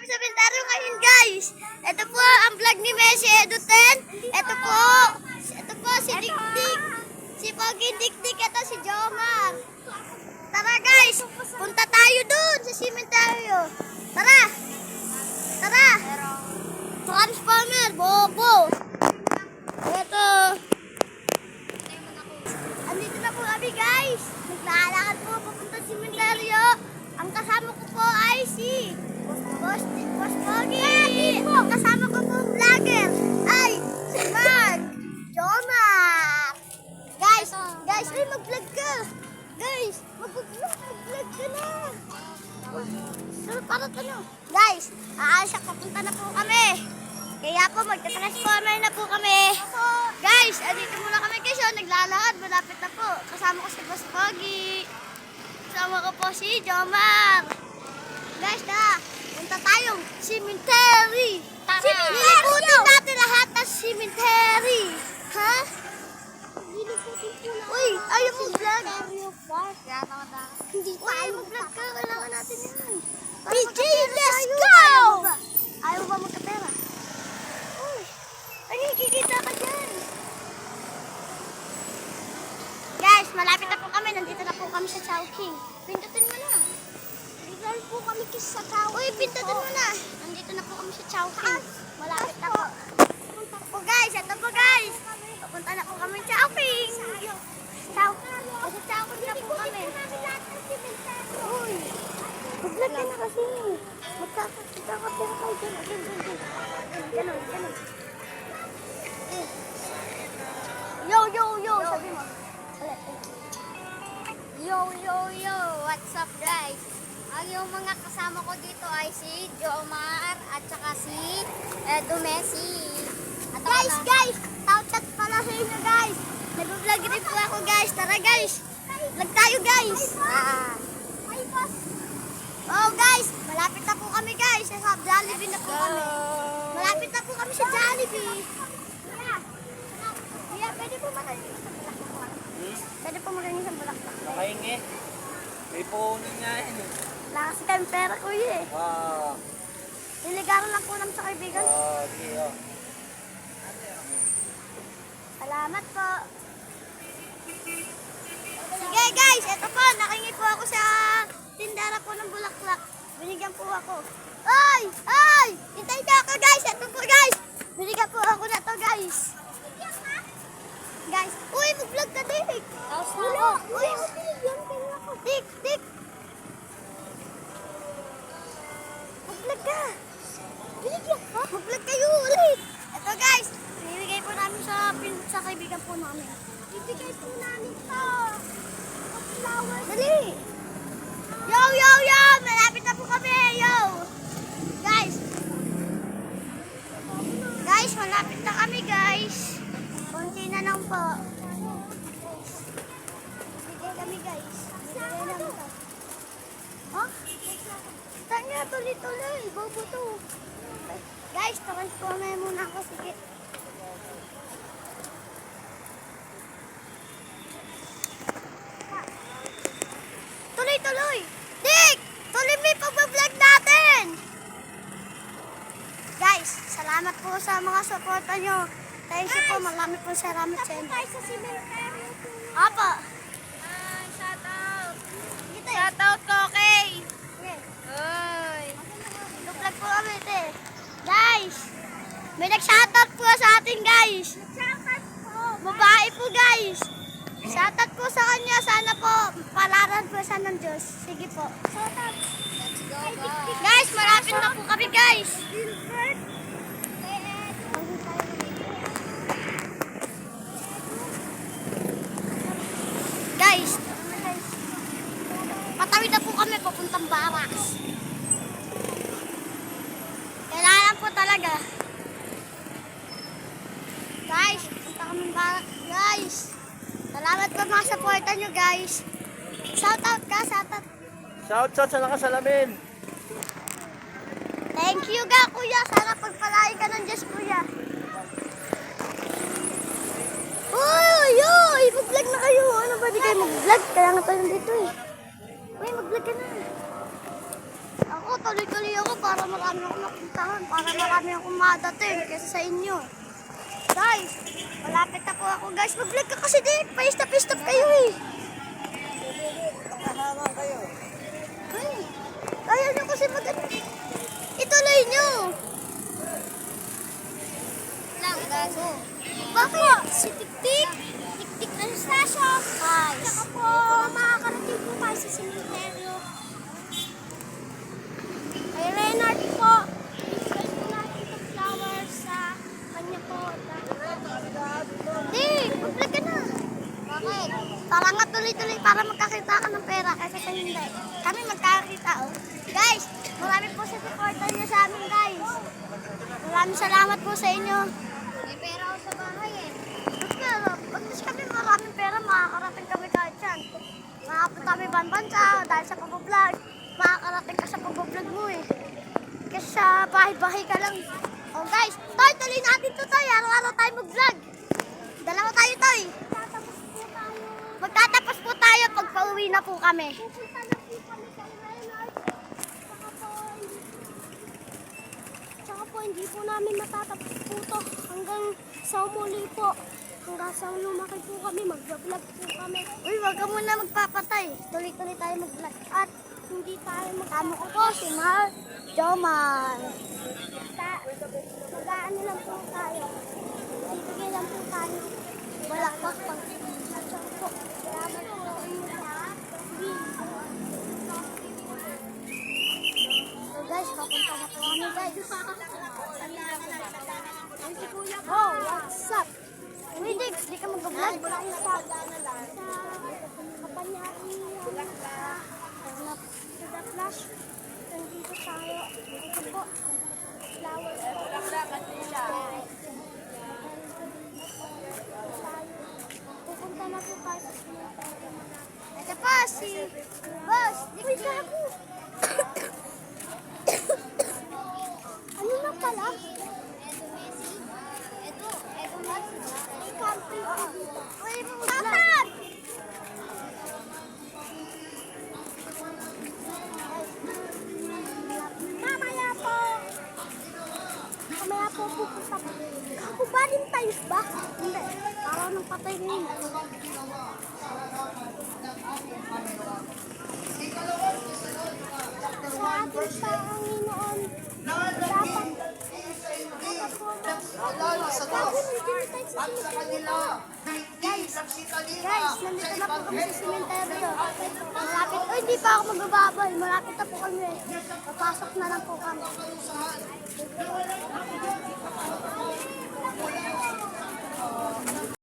sementeryo ngayon guys. Ito po ang vlog ni Messi Eduten. Ito po si Dikdik. Si Poging Dikdik. Ito si Jomar. Tara guys, punta tayo dun sa sementeryo. Tara. Tara. Transformer, Bobo. Ito. Andito na po kami guys. Naglalakad po papunta sa sementeryo. Ang kasama ko po ay si Boss Pogi. Kasama ko po vlogger ay si Mark Jomar. Guys, ay mag-vlog ka. Guys, mag-vlog ka na. So, para ano? Guys, aasak papunta na po kami. Kaya po magta-transformer na po kami. Guys, andito muna kami kasi naglalakad. Malapit na po. Kasama ko si Boss Pogi. Kasama ko po si Jomar. Guys, punta tayong cemetery. Niliputin natin lahat ng cemetery. Ha? Uy, ayaw mo vlog. Hindi pa ayaw mo vlog ka. Kailangan natin yan. PJ, let's go! Ayaw ba magkapera? Uy, ay, kikita ka dyan. Guys, malapit na po kami. Nandito na po kami sa Chowking. Pindutin mo na. Nandito po kami sa Chowking. Uy, pindutin mo na. Nandito na po kami sa Chowking. Malapit na po. Ito po guys, ito po guys. Papunta na po kami sa Chowking. Chowking. Sa Chowking na po kami. Uy, mag-vlog ka na kasi. Magkakapira kayo dyan. Ganon. Yo, sabi mo. Yo, what's up guys? Ang yung mga kasama ko dito ay si Jomar at saka si Messi. At Guys, shout pala sa inyo guys. Nag-vlog rin po ako guys. Tara guys, vlog tayo guys. Oh guys, malapit na po kami guys. Sa Jollibee na po kami. Malapit na po kami sa Jollibee. Kuya, pwede po makain sa bulaklak. Pwede po makain sa bulaklak. Makaingi. May puhunin nga yan eh. Wala kasi kayong pera kuya eh. Niligaran lang po namin sa kaibigan. Okay, Salamat po. Sige guys, eto po, nakingi po ako sa tindera po ng bulaklak. Binigyan po ako. Ay! Hintay na ako guys, eto po guys. Binigyan po ako na to guys. Guys, uy, mag-vlog ka Dik. Wala, uy, Dik. Mag-vlog ka. Binigyan ka? Mag-vlog kayo ulit. Eto guys, binigay po namin sa kaibigan po namin. Ibigay po namin to. Dali. Yo! Malapit na po kami. Yo! Guys, malapit na kami guys. Konti na lang po. Bigay kami guys. Bigay namin to. Huh? Tanya, tuloy. Bobo to. Guys, transformer muna ako. Sige. Tuloy. Dik! Tuloy mo yung pag-vlog natin! Guys, salamat po sa mga suporta nyo. Thank you po. Marami po salamat sa inyo. Tayo sa cemetery. Apa? shoutout ko kay. Okay. Vlog po kami ito. Guys, may nag-shoutout po sa atin guys. Babae po guys. Shoutout po sa kanya. Sana po palaran po sa ng Diyos. Sige po. Let's go Guys, malapit na po kami guys. Guys, patawid na po kami papuntang Barracks. Kailangan po talaga. Guys, punta kami Barracks guys. Salamat po mga supportan nyo guys. Shoutout ka, shoutout. Shout sa nakasalamin. Thank you ga kuya. Sana pagpalain ka ng Diyos kuya. Uy, mag-vlog na kayo. Ano ba di kayo mag-vlog? Kaya nga tayo dito eh. Uy, mag-vlog ka na. Ako, tuloy-tuloy ako para marami akong napuntahan, para marami akong madating kaysa sa inyo. Guys, malapit na po ako guys. Mag-vlog ka kasi din. Pa-stop kayo eh. Ay, kaya nyo kasi ituloy nyo. Lang, gago. Bakit? Si Tik-Tik. Tik-tik Anastasio. Guys. Tsaka po, makakarating po tayo sa simenteryo. Kay Renard po. Isipin po natin itong flowers sa kanya po. Di, mag-vlog ka na. Bakit? Para nga tuloy-tuloy para magkakita ka ng pera kaysa sa hindi. Kami magkakita oh. Guys, marami po sa supportan niyo sa amin guys. Maraming salamat po sa inyo. May pera ako sa bahay eh. Pero, pag kami maraming pera, makakarating kami kahit yan. Makapunta kami banbansa dahil sa pag-vlog. Makakarating ka sa pag-vlog mo eh. Kasi sa bahay-bahay ka lang. Oh guys, Toy, tuloy natin to Toy. Araw-araw tayo mag-vlog. Dalawa tayo Toy. Tatapos po tayo. Magtatapos po tayo pag pauwi na po kami. Pupunta na po kami sa Renard. Tsaka po, hindi po namin matatapos po to hanggang sa umuli po. Hanggang sa lumaki po kami, mag-vlog po kami. Uy, wag ka muna magpapatay. Tuloy-tuloy tayo mag-vlog. At hindi tayo Tama ko po si Mar Jomar. mag-aano lang po tayo. Bibigay lang po tayo. Balakbak pang. Tsaka po, salamat po sa inyo lahat. So guys, papunta na po kami guys. Oh, what's up? Uy, Diggs, di ka mag-vlog. Wala yung sa kapanyari sa The Flash. Nandito tayo. Ito po. Flowers po. Pupunta na po tayo sa cemetery. Ito pa si Boss. Uy, gago! Ano na pala? Eto Messi. May camping ako dito. Uy, mag-vlog. Mamaya po. Mamaya po pupunta po. Ako Valentine's ba? Hindi, parang nang patay rin. Sa ating Panginoon, dapat po Gago, hindi na tayo sa cemetery. Guys, nandito na po kami sa cemetery. Malapit. Uy, hindi pa ako magbababay. Malapit na po kami. Papasok na lang po kami.